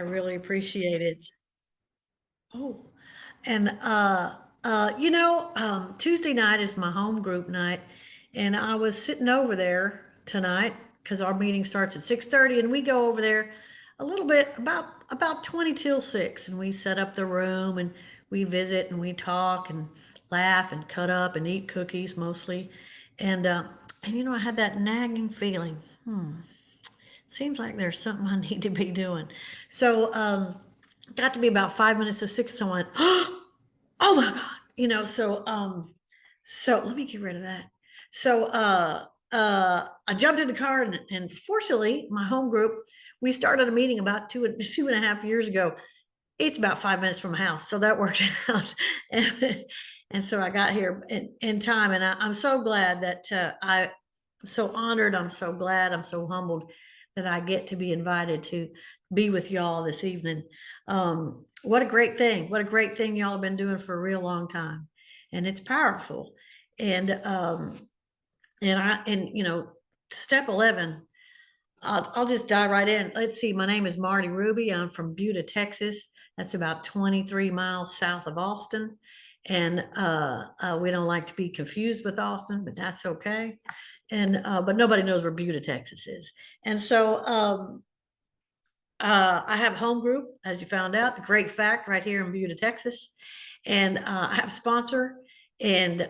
I really appreciate it. Oh, and Tuesday night is my home group night, and I was sitting over there tonight because our meeting starts at 6:30, and we go over there a little bit about 20 till 6, and we set up the room and we visit and we talk and laugh and cut up and eat cookies mostly, and I had that nagging feeling. Seems like there's something I need to be doing. So got to be about 5 minutes to 6, and I went, oh my God, so let me get rid of that. So I jumped in the car, and fortunately, my home group, we started a meeting about 2.5 years ago. It's about 5 minutes from my house, so that worked out. And so I got here in time, and I'm so glad that I'm so honored. I'm so glad. I'm so humbled that I get to be invited to be with y'all this evening. What a great thing! What a great thing y'all have been doing for a real long time, and it's powerful. And step 11. I'll just dive right in. Let's see. My name is Marty Ruby. I'm from Buda, Texas. That's about 23 miles south of Austin. And we don't like to be confused with Austin, but that's okay. And but nobody knows where Buda, Texas is. And so I have a home group, as you found out, the great fact, right here in Buda, Texas. And I have a sponsor, and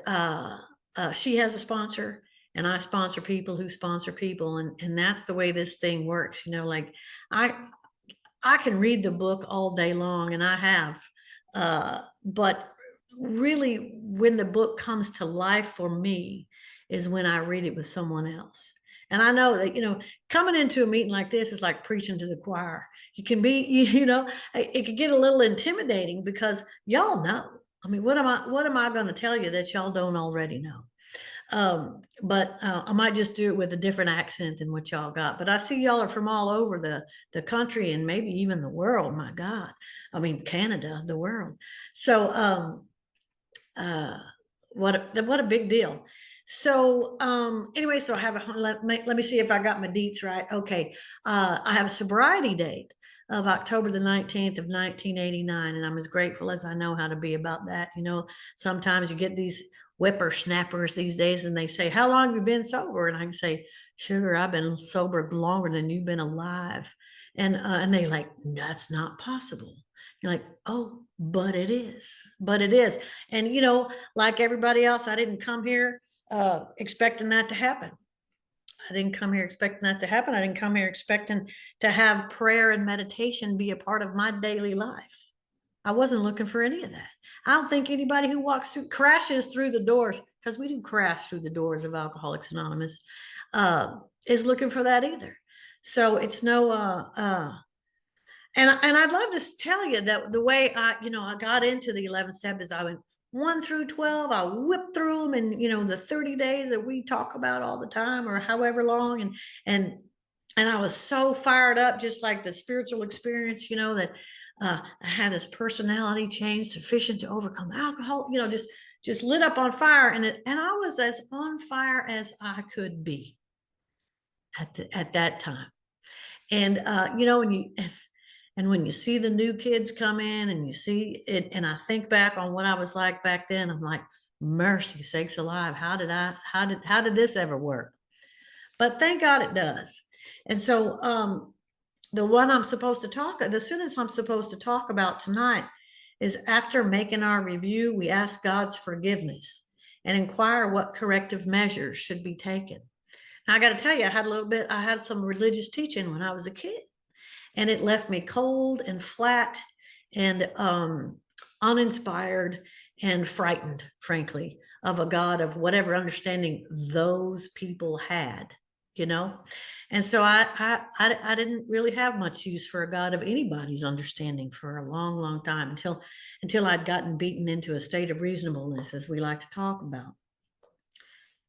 she has a sponsor, and I sponsor people who sponsor people, and that's the way this thing works. Like I I can read the book all day long, and I have, but really, when the book comes to life for me, is when I read it with someone else. And I know that, coming into a meeting like this is like preaching to the choir. You can be, it could get a little intimidating because y'all know. I mean, what am I going to tell you that y'all don't already know? But I might just do it with a different accent than what y'all got. But I see y'all are from all over the country and maybe even the world. My God, I mean Canada, the world. So uh, what a big deal. So anyway, so I have let me see if I got my deets right. Okay, I have a sobriety date of October the 19th of 1989, and I'm as grateful as I know how to be about that. Sometimes you get these whippersnappers these days, and they say, "How long have you been sober?" And I can say, "Sugar, I've been sober longer than you've been alive." And they like, "That's not possible." You're like, "Oh, but it is. But it is." And like everybody else, I didn't come here expecting that to happen. I didn't come here expecting that to happen. I didn't come here expecting to have prayer and meditation be a part of my daily life. I wasn't looking for any of that. I don't think anybody who crashes through the doors, because we do crash through the doors of Alcoholics Anonymous, is looking for that either. So it's no, and I'd love to tell you that the way I got into the 11th step is I went 1 through 12. I whipped through them in, the 30 days that we talk about all the time, or however long. And I was so fired up, just like the spiritual experience, that I had this personality change sufficient to overcome alcohol, just lit up on fire. And I was as on fire as I could be at that time. And when you see the new kids come in and you see it, and I think back on what I was like back then, I'm like, mercy sakes alive, how did this ever work? But thank God it does. And so the sentence I'm supposed to talk about tonight is, after making our review, we ask God's forgiveness and inquire what corrective measures should be taken. Now, I got to tell you, I had some religious teaching when I was a kid, and it left me cold and flat and uninspired and frightened, frankly, of a God of whatever understanding those people had, you know. And so I didn't really have much use for a God of anybody's understanding for a long, long time, until I'd gotten beaten into a state of reasonableness, as we like to talk about.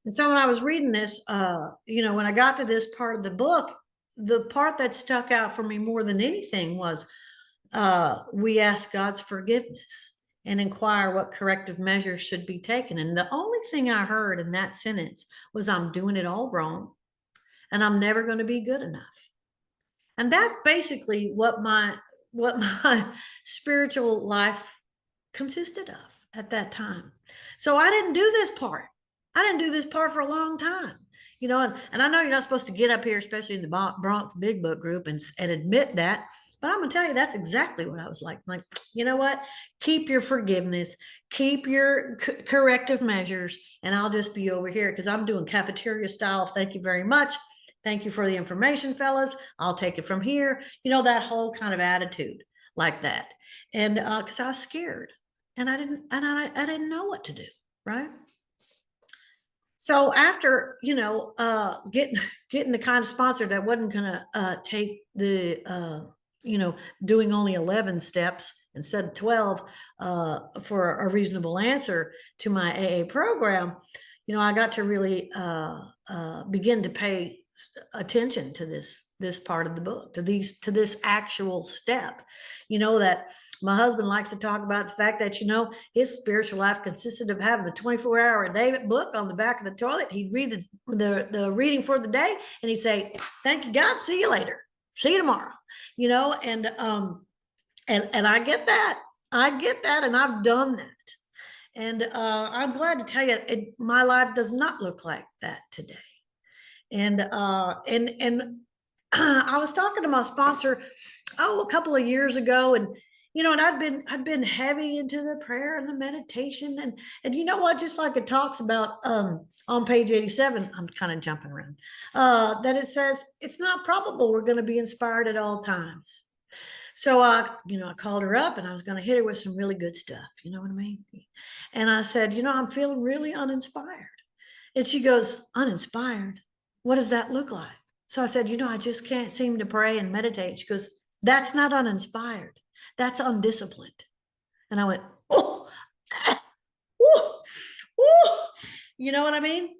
And so when I was reading this, when I got to this part of the book, the part that stuck out for me more than anything was, we ask God's forgiveness and inquire what corrective measures should be taken. And the only thing I heard in that sentence was, I'm doing it all wrong and I'm never going to be good enough. And that's basically what my spiritual life consisted of at that time. So I didn't do this part. I didn't do this part for a long time. And I know you're not supposed to get up here, especially in the Bronx Big Book group, and admit that. But I'm going to tell you, that's exactly what I was like. Like, you know what? Keep your forgiveness, keep your corrective measures, and I'll just be over here because I'm doing cafeteria style. Thank you very much. Thank you for the information, fellas. I'll take it from here. That whole kind of attitude like that. And because I was scared and I didn't know what to do, right? So after getting the kind of sponsor that wasn't gonna take the doing only 11 steps instead of 12 for a reasonable answer to my AA program, I got to really begin to pay attention to this part of the book, to this actual step. That my husband likes to talk about the fact that his spiritual life consisted of having the 24-hour-a-day book on the back of the toilet. He'd read the reading for the day, and he'd say, "Thank you, God. See you later. See you tomorrow." And I get that. I get that, and I've done that. And I'm glad to tell you, my life does not look like that today. And I was talking to my sponsor a couple of years ago, and and I'd been heavy into the prayer and the meditation, and what, just like it talks about on page 87, I'm kind of jumping around, that it says it's not probable we're going to be inspired at all times. So I called her up, and I was going to hit her with some really good stuff. You know what I mean? And I said, I'm feeling really uninspired. And she goes, "Uninspired? What does that look like?" So I said, I just can't seem to pray and meditate. She goes, "That's not uninspired. That's undisciplined." And I went, "Oh, woo, woo." You know what I mean?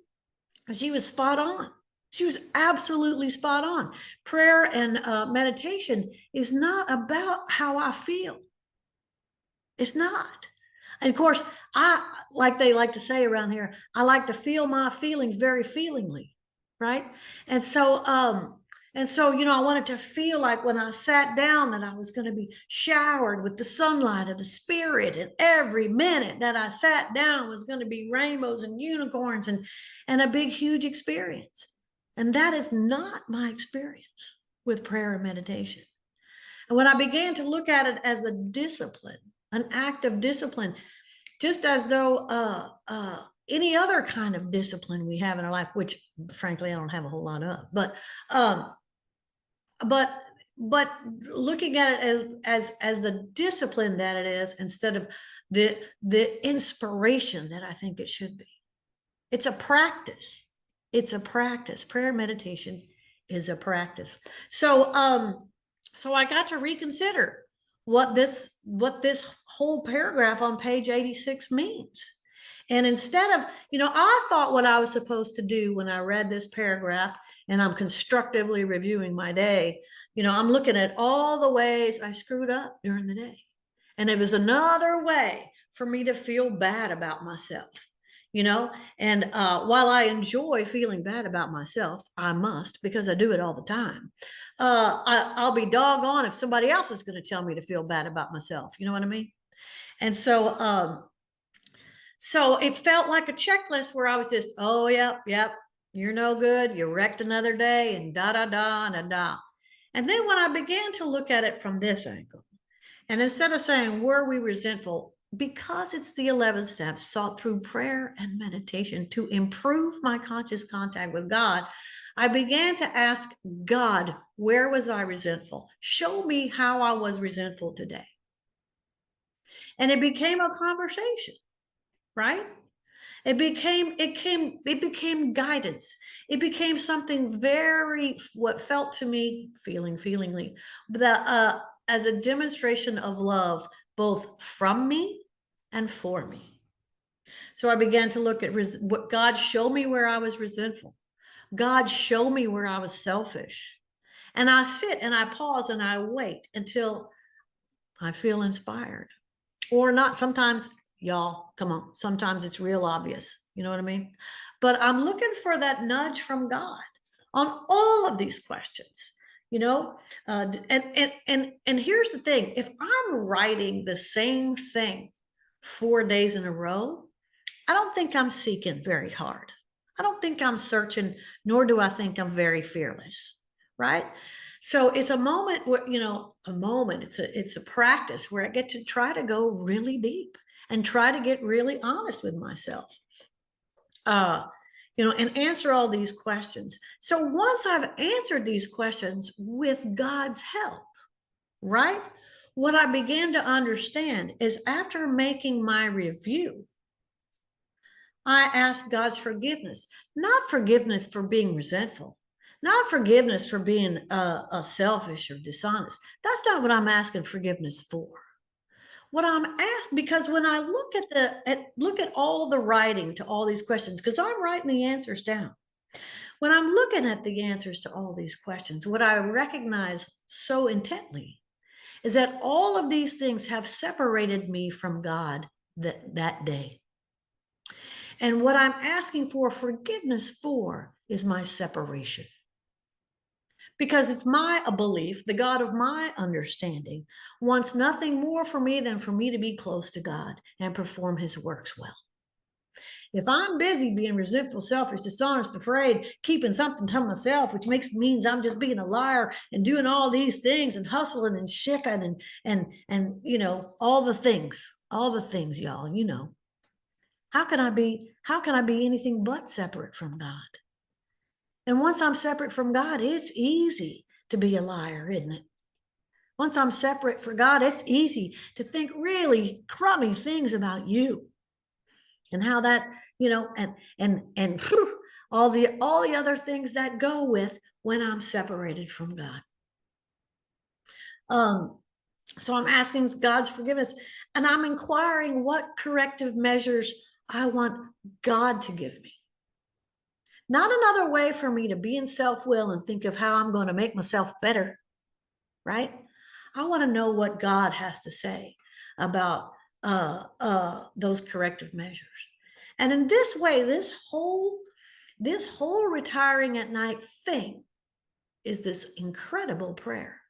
She was spot on. She was absolutely spot on. Prayer and meditation is not about how I feel. It's not. And of course, like they like to say around here, I like to feel my feelings very feelingly, right? And so, I wanted to feel like when I sat down that I was going to be showered with the sunlight of the Spirit, and every minute that I sat down was going to be rainbows and unicorns and a big, huge experience. And that is not my experience with prayer and meditation. And when I began to look at it as a discipline, an act of discipline, just as though any other kind of discipline we have in our life, which frankly I don't have a whole lot of, but looking at it as the discipline that it is, instead of the inspiration that I think it should be. It's a practice. It's a practice. Prayer and meditation is a practice. So I got to reconsider what this whole paragraph on page 86 means. And instead of, I thought what I was supposed to do when I read this paragraph, and I'm constructively reviewing my day, I'm looking at all the ways I screwed up during the day. And it was another way for me to feel bad about myself. And while I enjoy feeling bad about myself, I must, because I do it all the time. I'll be doggone if somebody else is going to tell me to feel bad about myself. You know what I mean? And so it felt like a checklist where I was just, "Oh, yep, you're no good. You wrecked another day," and da, da, da, and da. And then when I began to look at it from this angle, and instead of saying, "Were we resentful?" because it's the 11th step sought through prayer and meditation to improve my conscious contact with God, I began to ask God, where was I resentful? Show me how I was resentful today. And it became a conversation, right? It became guidance. It became something very, what felt to me, feelingly, as a demonstration of love, both from me and for me. So I began to look at what God showed me where I was resentful. God showed me where I was selfish. And I sit and I pause and I wait until I feel inspired. Or not. Sometimes, y'all, come on, sometimes it's real obvious. You know what I mean? But I'm looking for that nudge from God on all of these questions. And here's the thing: if I'm writing the same thing 4 days in a row, I don't think I'm seeking very hard. I don't think I'm searching, nor do I think I'm very fearless, right? So it's a moment where, it's a practice where I get to try to go really deep and try to get really honest with myself. And answer all these questions. So once I've answered these questions with God's help, right? What I began to understand is after making my review, I ask God's forgiveness, not forgiveness for being resentful, not forgiveness for being selfish or dishonest. That's not what I'm asking forgiveness for. What I'm asked, because when I look at all the writing to all these questions, because I'm writing the answers down. When I'm looking at the answers to all these questions, what I recognize so intently is that all of these things have separated me from God that day. And what I'm asking for forgiveness for is my separation. Because it's my belief, the God of my understanding wants nothing more for me than for me to be close to God and perform his works well. If I'm busy being resentful, selfish, dishonest, afraid, keeping something to myself, which means I'm just being a liar and doing all these things and hustling and shipping and all the things, y'all, how can I be anything but separate from God? And once I'm separate from God, it's easy to be a liar, isn't it? Once I'm separate from God, it's easy to think really crummy things about you and how that, and all the other things that go with when I'm separated from God. So I'm asking God's forgiveness, and I'm inquiring what corrective measures I want God to give me. Not another way for me to be in self-will and think of how I'm going to make myself better, right? I want to know what God has to say about those corrective measures. And in this way, this whole retiring at night thing is this incredible prayer.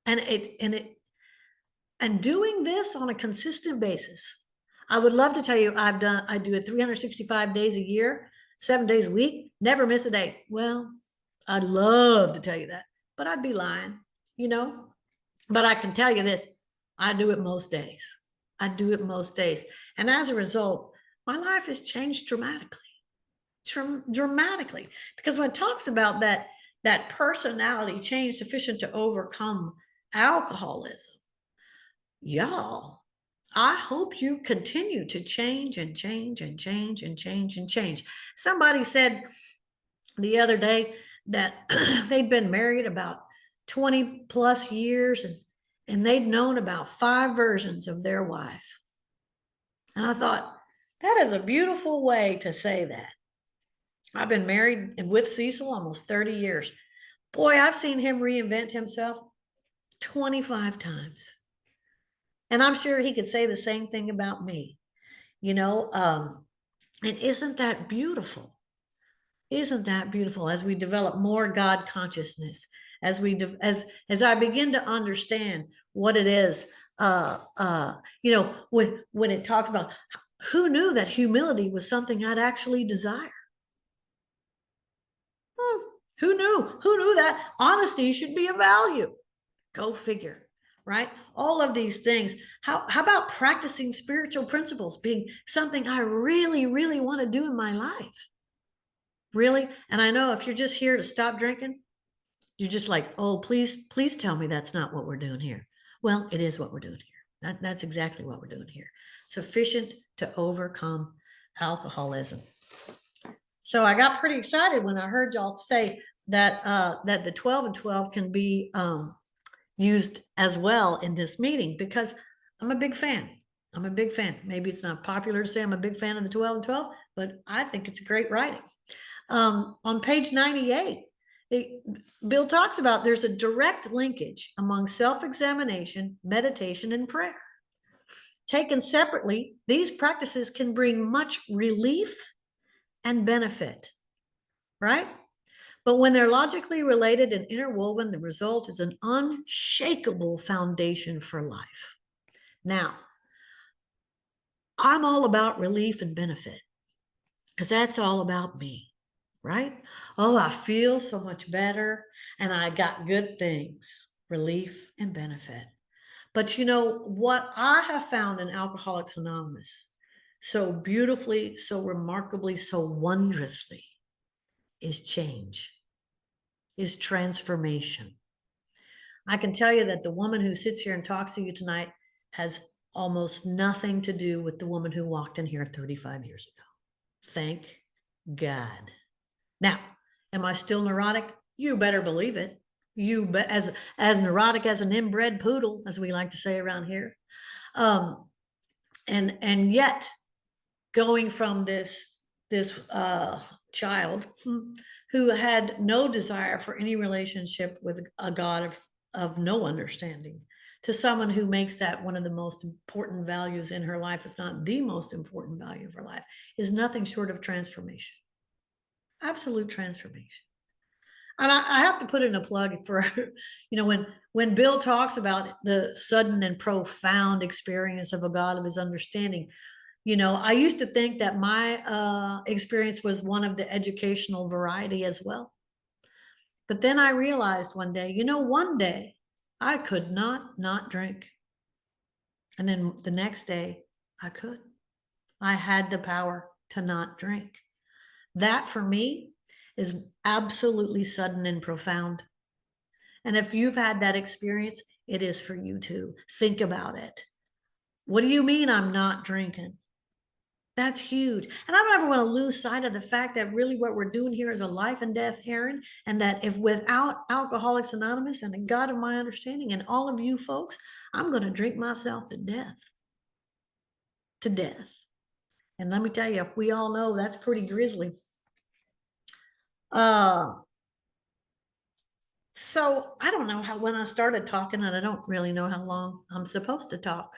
And doing this on a consistent basis. I would love to tell you I do it 365 days a year, 7 days a week, never miss a day. Well, I'd love to tell you that, but I'd be lying, But I can tell you this, I do it most days. And as a result, my life has changed dramatically. Dramatically. Because when it talks about that personality change sufficient to overcome alcoholism, y'all, I hope you continue to change and change and change and change and change. Somebody said the other day that they'd been married about 20 plus years and they'd known about 5 versions of their wife. And I thought, that is a beautiful way to say that. I've been married and with Cecil almost 30 years. Boy, I've seen him reinvent himself 25 times. And I'm sure he could say the same thing about me, and isn't that beautiful? Isn't that beautiful as we develop more God consciousness, as I begin to understand what it is, when it talks about who knew that humility was something I'd actually desire? Who knew that honesty should be a value? Go figure. Right? All of these things. How about practicing spiritual principles being something I really, really want to do in my life? Really? And I know if you're just here to stop drinking, you're just like, oh, please tell me that's not what we're doing here. Well, it is what we're doing here. That's exactly what we're doing here. Sufficient to overcome alcoholism. So I got pretty excited when I heard y'all say that the 12 and 12 can be used as well in this meeting, because I'm a big fan. Maybe it's not popular to say I'm a big fan of the 12 and 12, but I think it's great writing. On page 98, Bill talks about there's a direct linkage among self-examination, meditation, and prayer. Taken separately, these practices can bring much relief and benefit, right? But when they're logically related and interwoven, the result is an unshakable foundation for life. Now, I'm all about relief and benefit because that's all about me, right? Oh, I feel so much better and I got good things, relief and benefit. But you know what I have found in Alcoholics Anonymous so beautifully, so remarkably, so wondrously is change, is transformation. I can tell you that the woman who sits here and talks to you tonight has almost nothing to do with the woman who walked in here 35 years ago. Thank God. Now, am I still neurotic? You better believe it. As neurotic as an inbred poodle, as we like to say around here. And yet going from this child who had no desire for any relationship with a God of no understanding to someone who makes that one of the most important values in her life, if not the most important value of her life, is nothing short of transformation. Absolute transformation. And I have to put in a plug for, when Bill talks about the sudden and profound experience of a God of his understanding, I used to think that my experience was one of the educational variety as well. But then I realized one day, one day I could not drink. And then the next day I could. I had the power to not drink. That for me is absolutely sudden and profound. And if you've had that experience, it is for you too. Think about it. What do you mean I'm not drinking? That's huge. And I don't ever want to lose sight of the fact that really what we're doing here is a life and death errand. And that if without Alcoholics Anonymous and the God of my understanding and all of you folks, I'm going to drink myself to death. To death. And let me tell you, we all know that's pretty grisly. So I don't know when I started talking, and I don't really know how long I'm supposed to talk.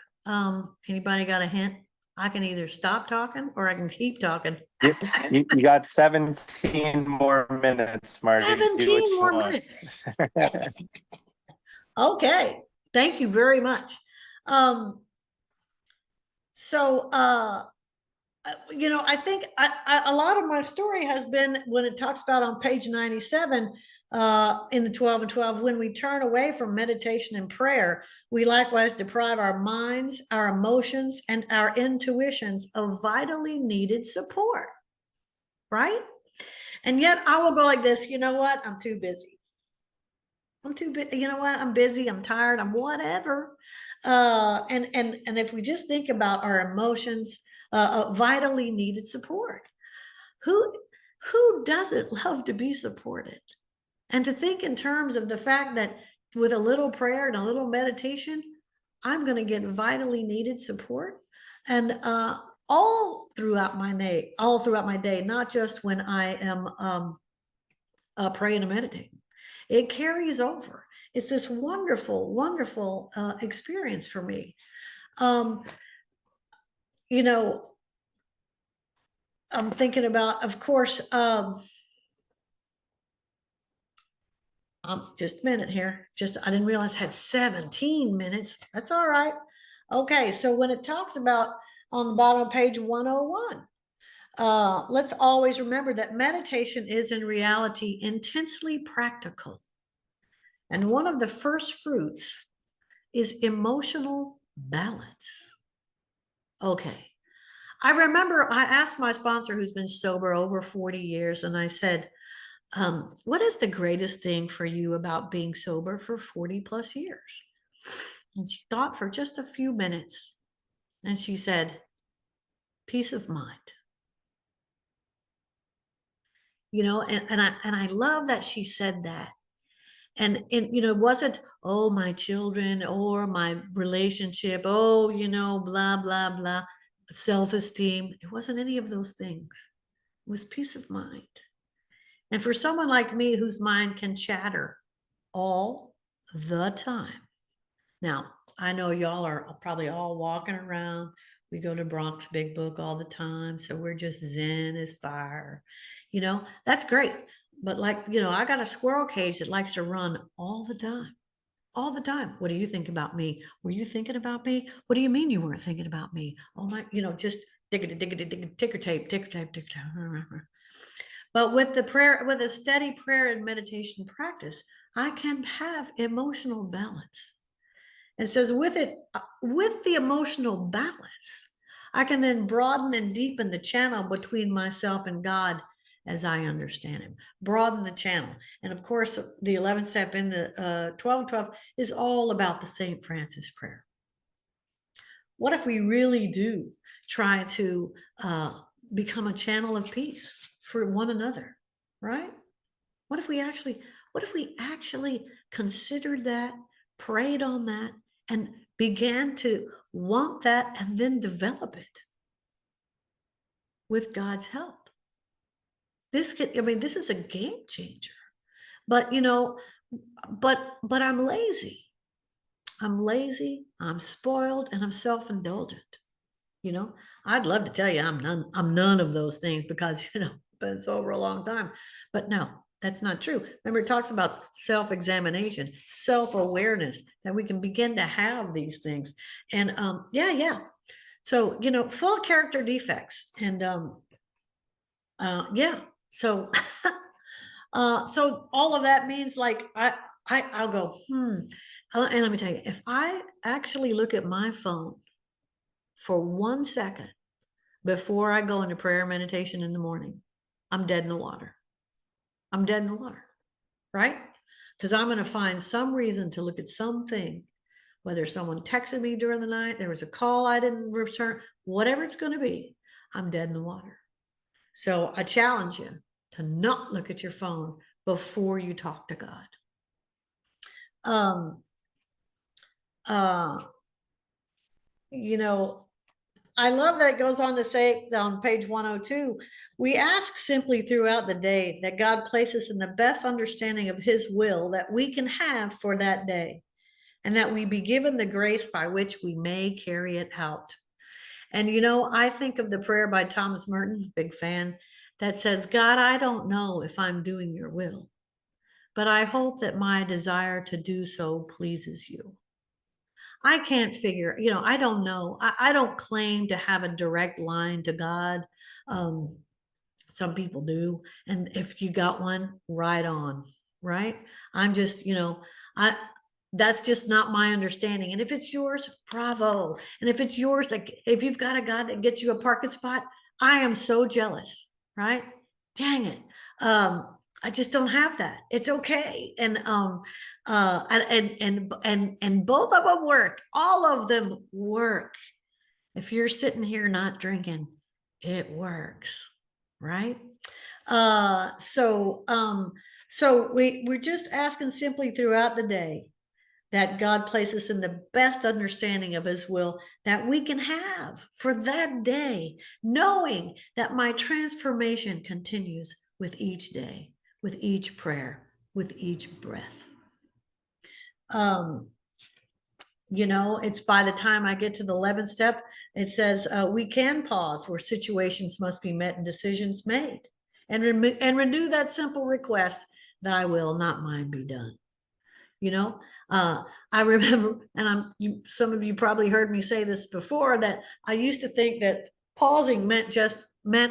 Anybody got a hint? I can either stop talking or I can keep talking. You got 17 more minutes, Marty. 17 more minutes. Okay. Thank you very much. I think a lot of my story has been when it talks about on page 97 in the 12 and 12, when we turn away from meditation and prayer, we likewise deprive our minds, our emotions, and our intuitions of vitally needed support, right? And yet I will go like this, you know what? I'm too busy. I'm too busy. You know what? I'm busy. I'm tired. I'm whatever. And if we just think about our emotions, vitally needed support. Who doesn't love to be supported? And to think in terms of the fact that with a little prayer and a little meditation, I'm going to get vitally needed support. And all throughout my day, not just when I am praying and meditating. It carries over. It's this wonderful, wonderful experience for me. I'm thinking about, of course, just a minute here. I didn't realize I had 17 minutes. That's all right. Okay, so when it talks about on the bottom of page 101, let's always remember that meditation is in reality intensely practical. And one of the first fruits is emotional balance. Okay. I remember I asked my sponsor, who's been sober over 40 years, and I said, what is the greatest thing for you about being sober for 40 plus years? And she thought for just a few minutes, and she said, peace of mind. And I love that she said that. And it wasn't, oh, my children or my relationship, oh, blah, blah, blah, self-esteem. It wasn't any of those things. It was peace of mind. And for someone like me whose mind can chatter all the time. Now, I know y'all are probably all walking around. We go to Bronx Big Book all the time. So we're just zen as fire. That's great. But like, I got a squirrel cage that likes to run all the time. All the time. What do you think about me? Were you thinking about me? What do you mean you weren't thinking about me? Oh my, just ticker tape, ticker tape, ticker tape. But with the prayer, with a steady prayer and meditation practice, I can have emotional balance. It says with the emotional balance, I can then broaden and deepen the channel between myself and God as I understand him. Broaden the channel. And of course, the 11th step in the 12 is all about the St. Francis prayer. What if we really do try to become a channel of peace for one another, right? What if we actually considered that, prayed on that, and began to want that and then develop it with God's help? This is a game changer. But but I'm lazy. I'm spoiled, and I'm self-indulgent. I'd love to tell you I'm none of those things because been so for a long time. But no, that's not true. Remember, it talks about self-examination, self-awareness, that we can begin to have these things. And yeah. So, full character defects. And yeah. So so all of that means, like, I'll go, and let me tell you, if I actually look at my phone for 1 second before I go into prayer meditation in the morning, I'm dead in the water. I'm dead in the water, right? Because I'm going to find some reason to look at something, whether someone texted me during the night, there was a call I didn't return, whatever it's going to be, I'm dead in the water. So I challenge you to not look at your phone before you talk to God. I love that it goes on to say on page 102, we ask simply throughout the day that God place us in the best understanding of his will that we can have for that day, and that we be given the grace by which we may carry it out. And I think of the prayer by Thomas Merton, big fan, that says, God, I don't know if I'm doing your will, but I hope that my desire to do so pleases you. I can't figure, I don't know. I don't claim to have a direct line to God. Some people do. And if you got one, right on, right? I'm just, that's just not my understanding. And if it's yours, bravo. And if it's yours, like if you've got a God that gets you a parking spot, I am so jealous, right? Dang it. I just don't have that. It's okay. And and both of them work. All of them work. If you're sitting here not drinking, it works, right? So we're just asking simply throughout the day that God places in the best understanding of his will that we can have for that day, knowing that my transformation continues with each day, with each prayer, with each breath. It's by the time I get to the 11th step, it says we can pause where situations must be met and decisions made, and renew that simple request, thy will, not mine, be done. I remember, and some of you probably heard me say this before, that I used to think that pausing meant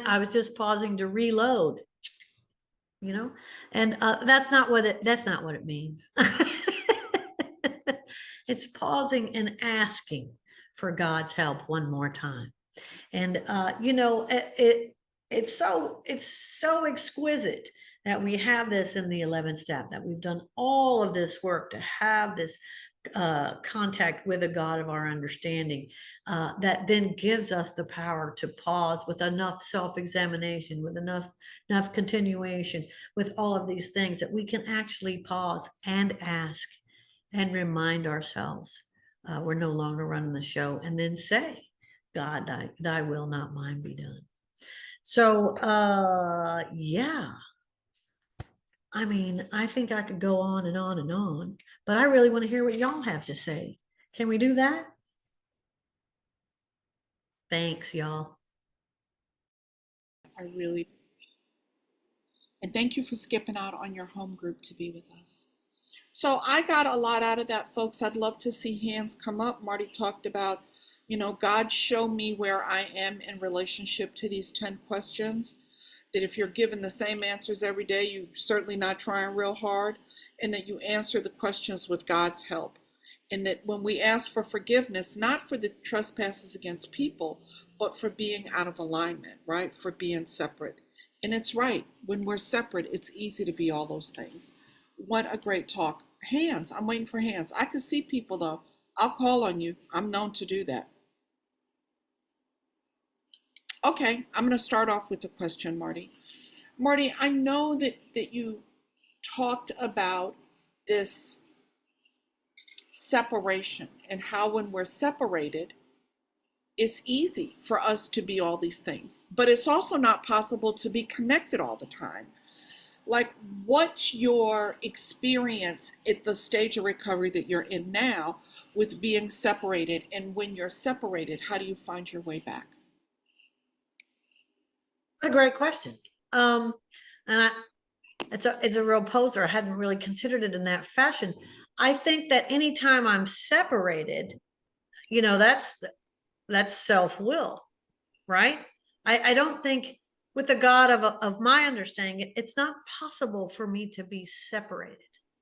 I was just pausing to reload, and that's not what it means. It's pausing and asking for God's help one more time. And it's so exquisite that we have this in the 11th step, that we've done all of this work to have this contact with a God of our understanding, that then gives us the power to pause with enough self-examination, with enough continuation, with all of these things, that we can actually pause and ask and remind ourselves we're no longer running the show, and then say, God, thy will, not mine, be done. So yeah, I think I could go on and on and on, but I really want to hear what y'all have to say. Can we do that? Thanks, y'all. I really And thank you for skipping out on your home group to be with us. So I got a lot out of that, folks. I'd love to see hands come up. Marty talked about, God show me where I am in relationship to these 10 questions. That if you're given the same answers every day, you're certainly not trying real hard, and that you answer the questions with God's help. And that when we ask for forgiveness, not for the trespasses against people, but for being out of alignment, right? For being separate. And it's right. When we're separate, it's easy to be all those things. What a great talk. Hands. I'm waiting for hands. I can see people though. I'll call on you. I'm known to do that. Okay, I'm going to start off with the question, Marty. Marty, I know that you talked about this separation and how when we're separated, it's easy for us to be all these things, but it's also not possible to be connected all the time. Like, what's your experience at the stage of recovery that you're in now with being separated? And when you're separated, how do you find your way back? What a great question. And it's a real poser. I hadn't really considered it in that fashion. I think that anytime I'm separated, that's self-will, right? I don't think with the God of my understanding, it's not possible for me to be separated.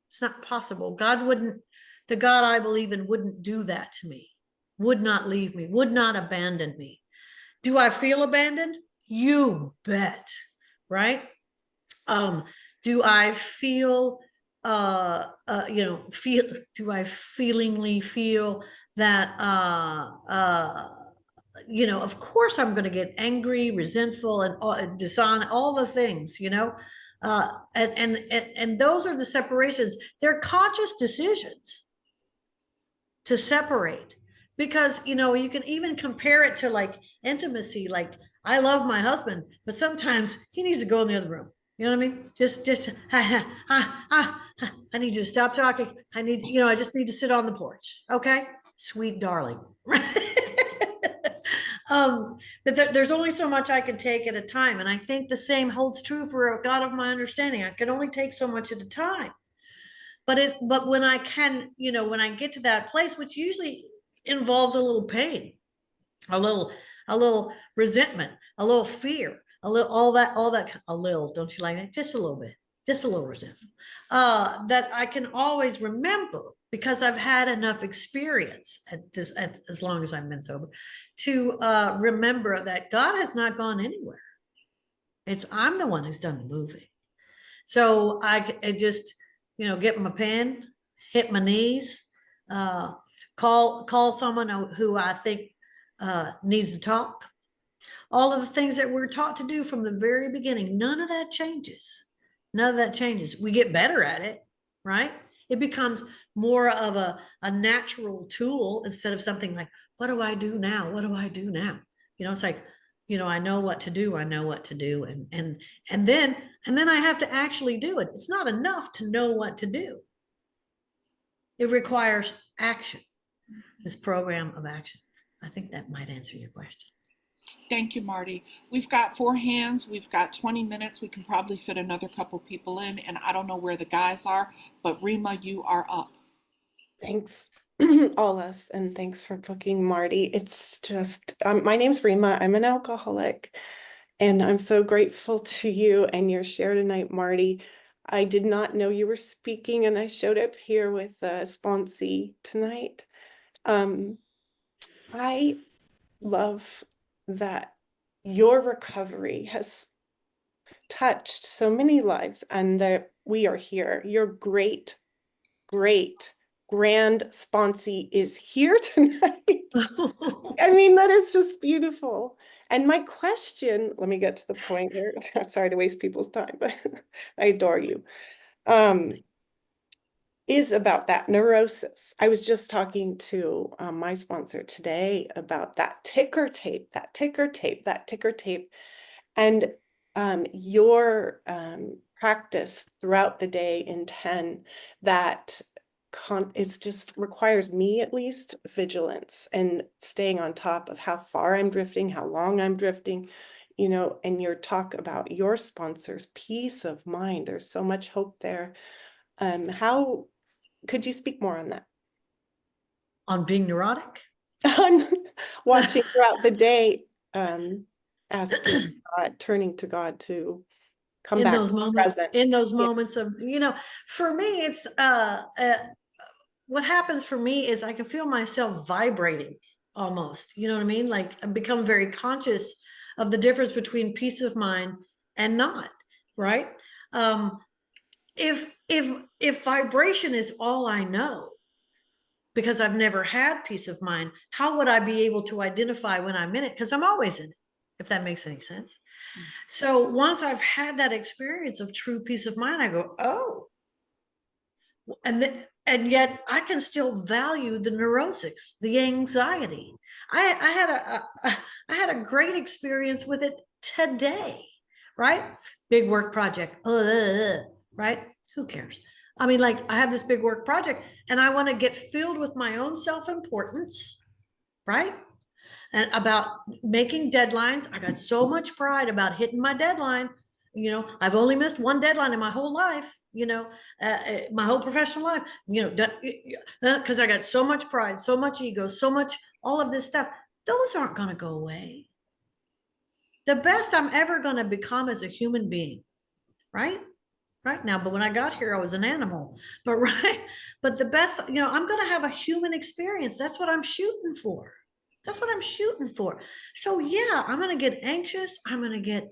It's not possible. The God I believe in wouldn't do that to me, would not leave me, would not abandon me. Do I feel abandoned? You bet, right? Do I feel do I feelingly feel that of course I'm going to get angry, resentful, and dishonest, all the things, and those are the separations. They're conscious decisions to separate, because you can even compare it to like intimacy. Like, I love my husband, but sometimes he needs to go in the other room. You know what I mean? Just I need you to stop talking. I just need to sit on the porch. Okay, sweet darling. But there's only so much I can take at a time, and I think the same holds true for a God of my understanding. I can only take so much at a time. But when I can, when I get to that place, which usually involves a little pain, a little resentment, a little fear, a little all that, a little, don't you like that? Just a little bit, just a little resentment. That I can always remember, because I've had enough experience as long as I've been sober, to remember that God has not gone anywhere. I'm the one who's done the moving. So I just, get my pen, hit my knees, call someone who I think needs to talk. All of the things that we're taught to do from the very beginning, none of that changes. None of that changes. We get better at it, right? It becomes more of a natural tool instead of something like, what do I do now? What do I do now? It's like, I know what to do. I know what to do. And then I have to actually do it. It's not enough to know what to do. It requires action, this program of action. I think that might answer your question. Thank you, Marty. We've got 4 hands. We've got 20 minutes. We can probably fit another couple people in, and I don't know where the guys are, but Rima, you are up. Thanks, Olas, and thanks for booking Marty. It's just, my name's Rima. I'm an alcoholic, and I'm so grateful to you and your share tonight, Marty. I did not know you were speaking, and I showed up here with a sponsee tonight. I love that your recovery has touched so many lives, and that we are here. Your great grand sponsee is here tonight. I mean, that is just beautiful. And my question, let me get to the point here. I'm sorry to waste people's time, but I adore you. Is about that neurosis. I was just talking to my sponsor today about that ticker tape. And your practice throughout the day in 10 that is just requires me, at least, vigilance and staying on top of how far I'm drifting, how long I'm drifting. you know, and your talk about your sponsors, peace of mind. There's so much hope there. How could you speak more on that? On being neurotic? On watching throughout the day, asking God, turning to God to come In back those moments, present. in those Yeah. moments of, for me, it's what happens for me is I can feel myself vibrating almost, you know what I mean? Like I become very conscious of the difference between peace of mind and not, right? Um, if vibration is all I know, because I've never had peace of mind, how would I be able to identify when I'm in it? Because I'm always in it, if that makes any sense. So once I've had that experience of true peace of mind, I go, oh, and yet I can still value the neurosis, the anxiety. I had a great experience with it today, right? Big work project, right? Who cares? I mean, like I have this big work project and I want to get filled with my own self-importance, right? And about making deadlines. I got so much pride about hitting my deadline. I've only missed one deadline in my whole life, my whole professional life, because I got so much pride, so much ego, so much, all of this stuff. Those aren't going to go away. The best I'm ever going to become as a human being, right? Right now, but when I got here, I was an animal, but but the best, I'm going to have a human experience. That's what I'm shooting for. That's what I'm shooting for. So yeah, I'm going to get anxious. I'm going to get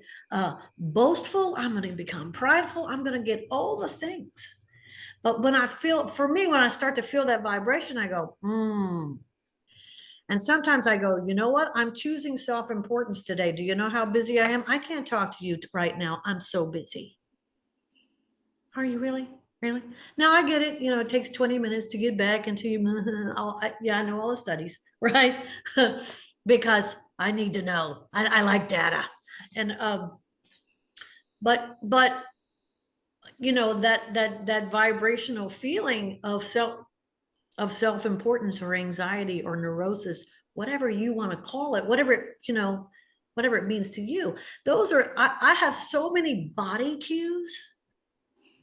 boastful. I'm going to become prideful. I'm going to get all the things. But when I start to feel that vibration, I go, And sometimes I go, you know what? I'm choosing self-importance today. Do you know how busy I am? I can't talk to you right now. I'm so busy. Are you really? Really? Now I get it. It takes 20 minutes to get back into yeah, I know all the studies, right? Because I need to know. I like data. And but that vibrational feeling of self-importance or anxiety or neurosis, whatever you want to call it, whatever it means to you. Those are I have so many body cues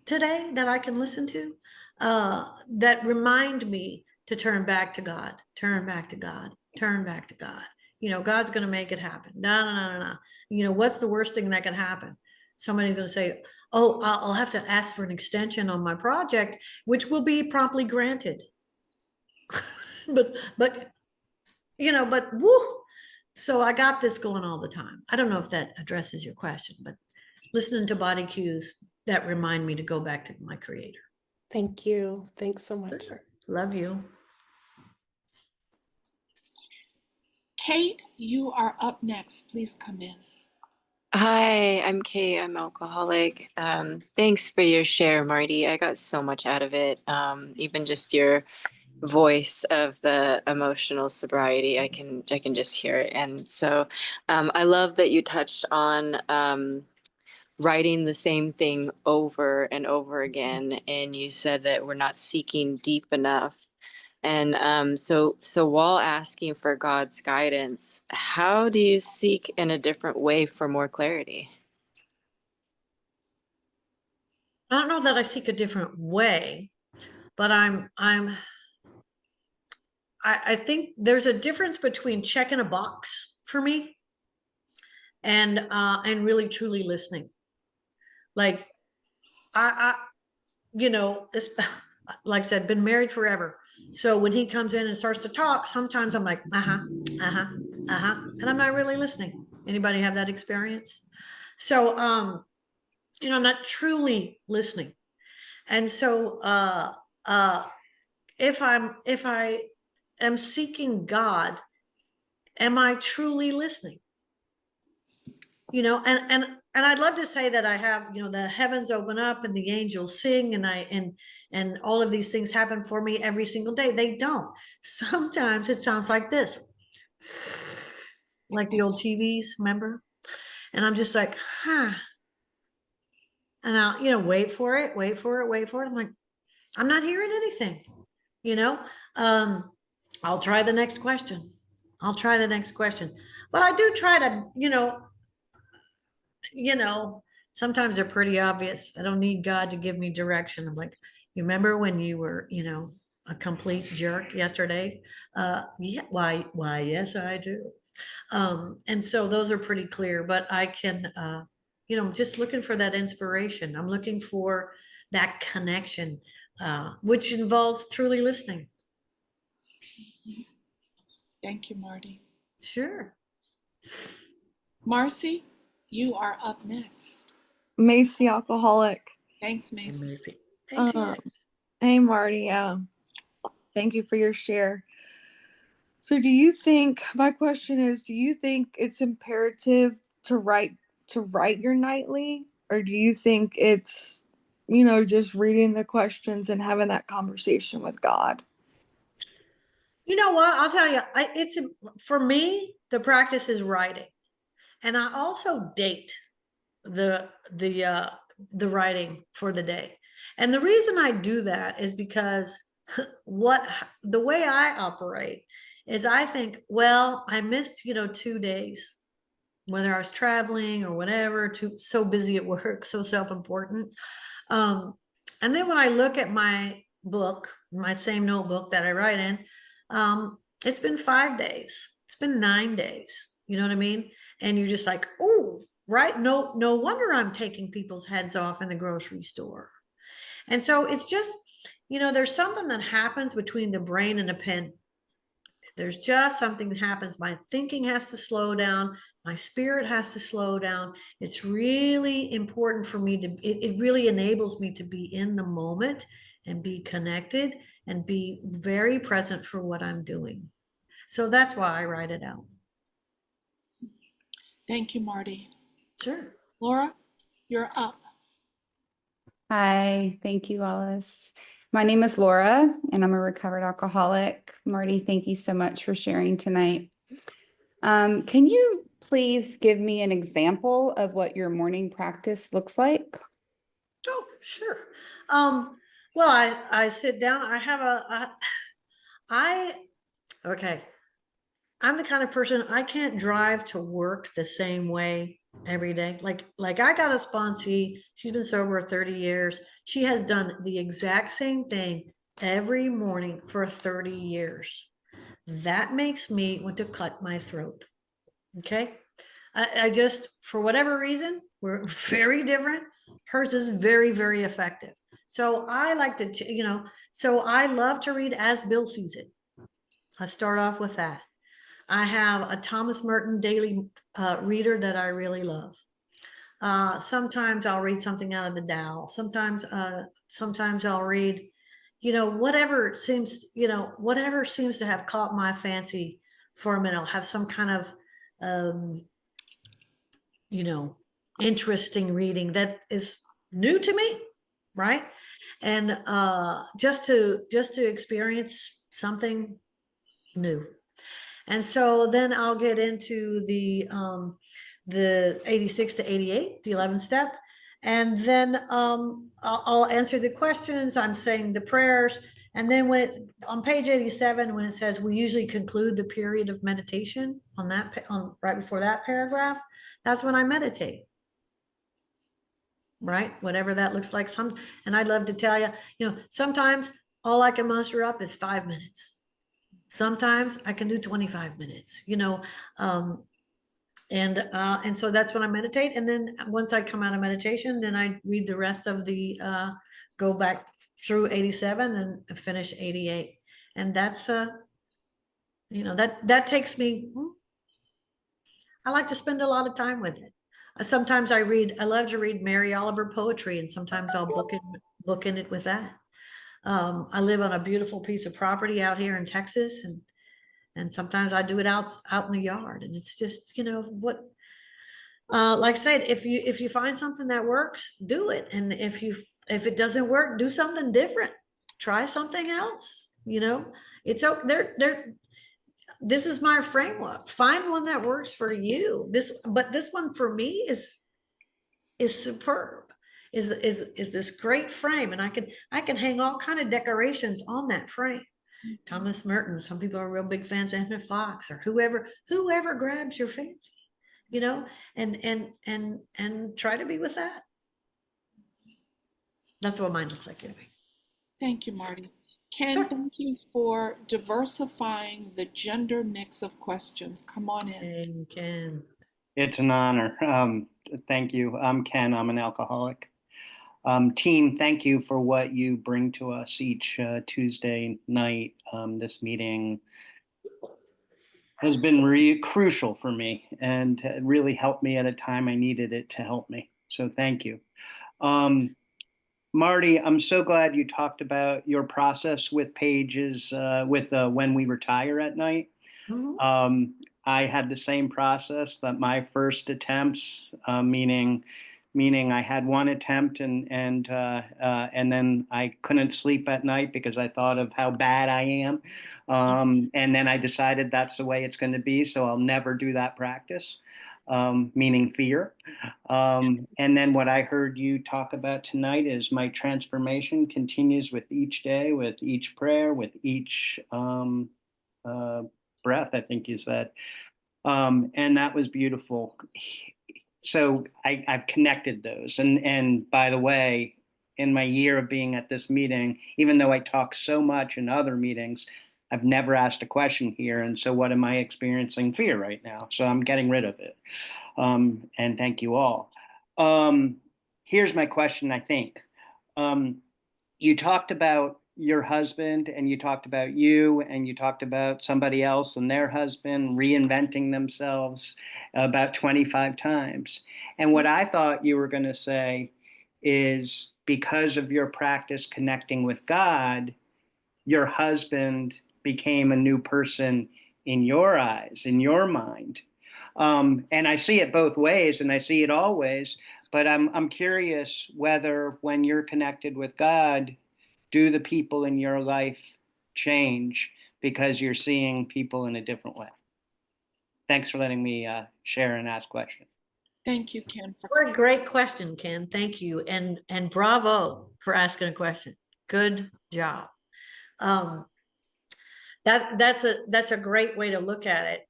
today that I can listen to that remind me to turn back to God, turn back to God, turn back to God. God's going to make it happen. No. What's the worst thing that can happen? Somebody's going to say, oh, I'll have to ask for an extension on my project, which will be promptly granted. but woo. So I got this going all the time. I don't know if that addresses your question, but listening to body cues that remind me to go back to my creator. Thank you. Thanks so much. Sure. Love you. Kate, you are up next. Please come in. Hi, I'm Kay. I'm alcoholic. Thanks for your share, Marty. I got so much out of it. Even just your voice of the emotional sobriety, I can just hear it. And so I love that you touched on writing the same thing over and over again, and you said that we're not seeking deep enough. And so while asking for God's guidance, how do you seek in a different way for more clarity? I don't know that I seek a different way, but I think there's a difference between checking a box for me and really truly listening. Like I it's like I said, been married forever. So when he comes in and starts to talk, sometimes I'm like, and I'm not really listening. Anybody have that experience? So I'm not truly listening. And so if I am seeking God, am I truly listening? And I'd love to say that I have, the heavens open up and the angels sing and all of these things happen for me every single day. They don't. Sometimes it sounds like this, like the old TVs, remember? And I'm just like, huh. And I'll, wait for it. I'm like, I'm not hearing anything, you know? I'll try the next question. But I do try to, you know, sometimes they're pretty obvious. I don't need God to give me direction. I'm like, you remember when you were, a complete jerk yesterday? Yeah, why, yes, I do. And so those are pretty clear, but I can, just looking for that inspiration. I'm looking for that connection, which involves truly listening. Thank you, Marty. Sure. Marcy, you are up next. Macy alcoholic. Thanks, Macy. Thanks, Um, yes. Hey Marty, thank you for your share. So do you think, my question is, do you think it's imperative to write your nightly? Or do you think it's, just reading the questions and having that conversation with God? You know what? I'll tell you, it's for me, the practice is writing. And I also date the writing for the day. And the reason I do that is because the way I operate is I think, well, I missed, 2 days, whether I was traveling or whatever, so busy at work, so self-important. And then when I look at my book, my same notebook that I write in, it's been 5 days, it's been 9 days, you know what I mean? And you're just like, oh, right, no wonder I'm taking people's heads off in the grocery store. And so it's just, there's something that happens between the brain and the pen. There's just something that happens. My thinking has to slow down. My spirit has to slow down. It's really important for me it really enables me to be in the moment and be connected and be very present for what I'm doing. So that's why I write it out. Thank you, Marty. Sure. Laura, you're up. Hi, thank you, Alice. My name is Laura, and I'm a recovered alcoholic. Marty, thank you so much for sharing tonight. Can you please give me an example of what your morning practice looks like? Oh, sure. Well, I sit down. I have okay. I'm the kind of person, I can't drive to work the same way every day. Like I got a sponsee, she's been sober 30 years. She has done the exact same thing every morning for 30 years. That makes me want to cut my throat. Okay. I just, for whatever reason, we're very different. Hers is very, very effective. So I like to, so I love to read as Bill sees it. I start off with that. I have a Thomas Merton daily reader that I really love. Sometimes I'll read something out of the Tao. Sometimes I'll read, whatever seems to have caught my fancy for a minute. I'll have some kind of, interesting reading that is new to me, right? And just to experience something new. And so then I'll get into the 86 to 88, the 11th step. And then I'll answer the questions. I'm saying the prayers. And then when it's on page 87, when it says we usually conclude the period of meditation on right before that paragraph, that's when I meditate. Right? Whatever that looks like. And I'd love to tell you, sometimes all I can muster up is 5 minutes. Sometimes I can do 25 minutes, and so that's when I meditate. And then once I come out of meditation, then I read the rest of go back through 87 and finish 88. And that's, that takes me, I like to spend a lot of time with it. Sometimes I love to read Mary Oliver poetry, and sometimes I'll book in it with that. I live on a beautiful piece of property out here in Texas, and sometimes I do it out in the yard, and it's just, like I said, if you find something that works, do it. And if it doesn't work, do something different, try something else, it's there. This is my framework. Find one that works for you. This one for me is superb. Is this great frame, and I can hang all kind of decorations on that frame. Thomas Merton. Some people are real big fans of Anna Fox, or whoever grabs your fancy. you know, and try to be with that. That's what mine looks like anyway. Thank you, Marty. Ken, Sure. thank you for diversifying the gender mix of questions. Come on in. And you can. It's an honor. Thank you. I'm Ken. I'm an alcoholic. Team, thank you for what you bring to us each Tuesday night. This meeting has been really crucial for me and really helped me at a time I needed it to help me. So thank you. Marty, I'm so glad you talked about your process with Pages with When We Retire at Night. Mhm. I had the same process that my first attempts, meaning I had one attempt and then I couldn't sleep at night because I thought of how bad I am, and then I decided that's the way it's going to be, so I'll never do that practice, meaning fear. And then what I heard you talk about tonight is my transformation continues with each day, with each prayer, with each breath, I think you said. And that was beautiful. So I've connected those. And by the way, in my year of being at this meeting, even though I talk so much in other meetings, I've never asked a question here. And so what am I experiencing? Fear right now. So I'm getting rid of it. And thank you all. Here's my question, I think. You talked about your husband and you talked about you and you talked about somebody else and their husband reinventing themselves about 25 times. And what I thought you were going to say is because of your practice connecting with God, your husband became a new person in your eyes, in your mind. And I see it both ways and I see it always, but I'm curious whether when you're connected with God, do the people in your life change because you're seeing people in a different way? Thanks for letting me share and ask questions. Thank you, Ken, for What a great question, Ken. Thank you. And bravo for asking a question. Good job. That's a great way to look at it.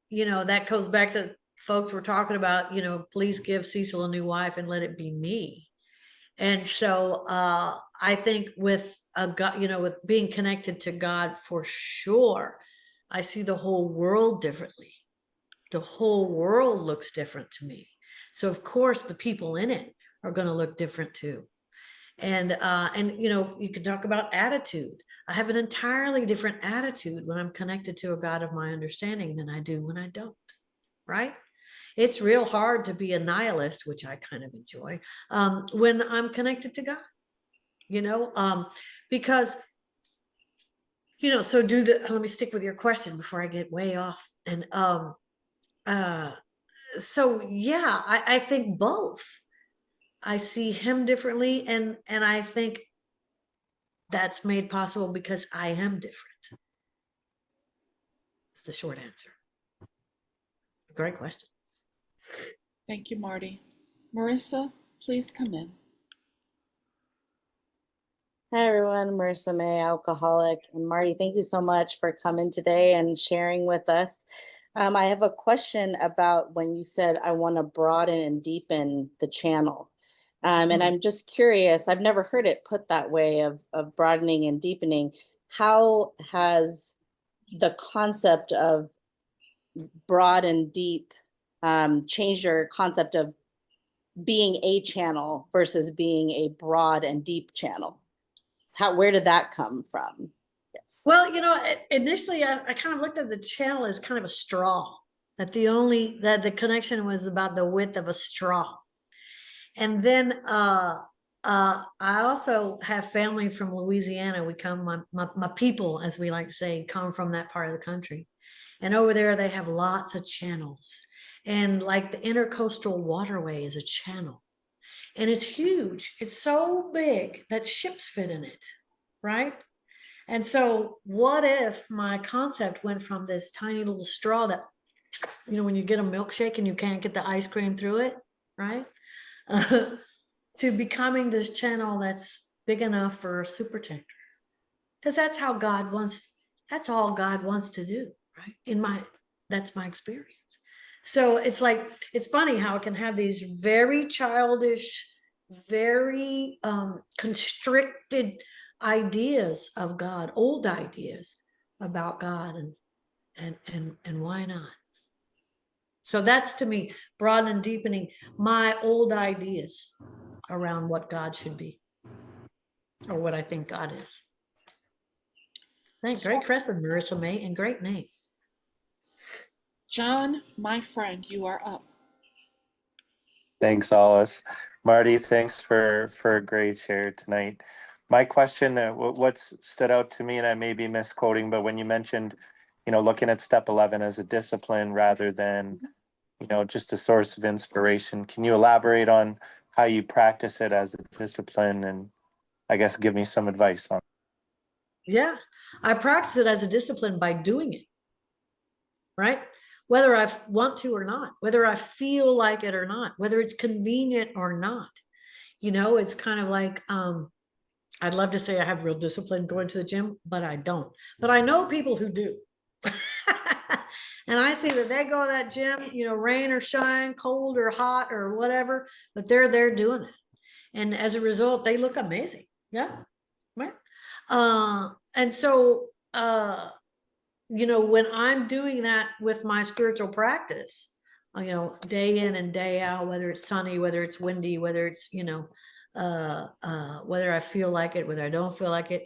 You know, that goes back to folks were talking about, you know, please give Cecil a new wife and let it be me. And so I think with a God, you know, with being connected to God for sure, I see the whole world differently. The whole world looks different to me. So of course the people in it are going to look different too. And you know, you can talk about attitude. I have an entirely different attitude when I'm connected to a God of my understanding than I do when I don't, right? It's real hard to be a nihilist, which I kind of enjoy, when I'm connected to God, you know, because, you know, so let me stick with your question before I get way off. And so, yeah, I think both. I see him differently, and I think that's made possible because I am different. It's the short answer. Great question. Thank you, Marty. Marissa, please come in. Hi everyone, Marissa May, alcoholic. And Marty, thank you so much for coming today and sharing with us. I have a question about when you said, I want to broaden and deepen the channel. And I'm just curious, I've never heard it put that way of broadening and deepening. How has the concept of broad and deep changed your concept of being a channel versus being a broad and deep channel? Where did that come from? Yes. Well, you know, initially I kind of looked at the channel as kind of a straw, that the connection was about the width of a straw. And then I also have family from Louisiana. We come, my people, as we like to say, come from that part of the country. And over there, they have lots of channels. And like the intercoastal waterway is a channel. And it's huge. It's so big that ships fit in it, right? And so what if my concept went from this tiny little straw that, you know, when you get a milkshake and you can't get the ice cream through it, right? To becoming this channel that's big enough for a super tanker. Because that's all God wants to do, right? That's my experience. So it's like, it's funny how it can have these very childish, very constricted ideas of God, old ideas about God, and why not? So that's, to me, broaden and deepening my old ideas around what God should be, or what I think God is. Thanks. Great question, Marissa May, and great name. John, my friend, you are up. Thanks, Alice. Marty, thanks for a great share tonight. My question, what's stood out to me, and I may be misquoting, but when you mentioned, looking at step 11 as a discipline rather than, just a source of inspiration, can you elaborate on how you practice it as a discipline, and I guess give me some advice on? Yeah, I practice it as a discipline by doing it, right? Whether I want to or not, whether I feel like it or not, whether it's convenient or not. It's kind of like, I'd love to say I have real discipline going to the gym, but I don't. But I know people who do. And I see that they go to that gym, rain or shine, cold or hot or whatever, but they're there doing it. And as a result, they look amazing. Yeah. Right. And so, when I'm doing that with my spiritual practice, day in and day out, whether it's sunny, whether it's windy, whether it's, whether I feel like it, whether I don't feel like it,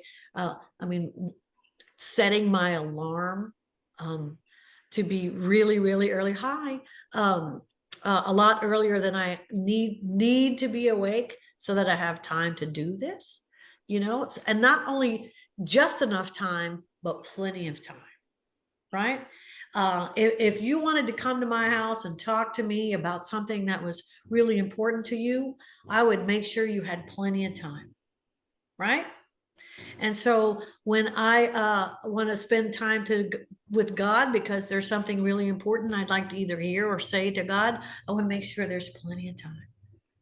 setting my alarm, to be really, really early, a lot earlier than I need to be awake so that I have time to do this, and not only just enough time, but plenty of time. Right? If you wanted to come to my house and talk to me about something that was really important to you, I would make sure you had plenty of time. Right? And so when I want to spend time with God because there's something really important I'd like to either hear or say to God, I want to make sure there's plenty of time.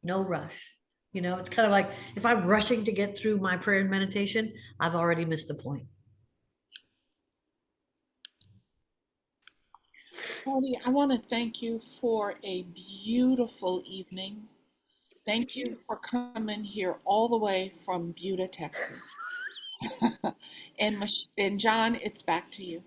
No rush. It's kind of like if I'm rushing to get through my prayer and meditation, I've already missed the point. Marty, I want to thank you for a beautiful evening. Thank you for coming here all the way from Buda, Texas. And John, it's back to you.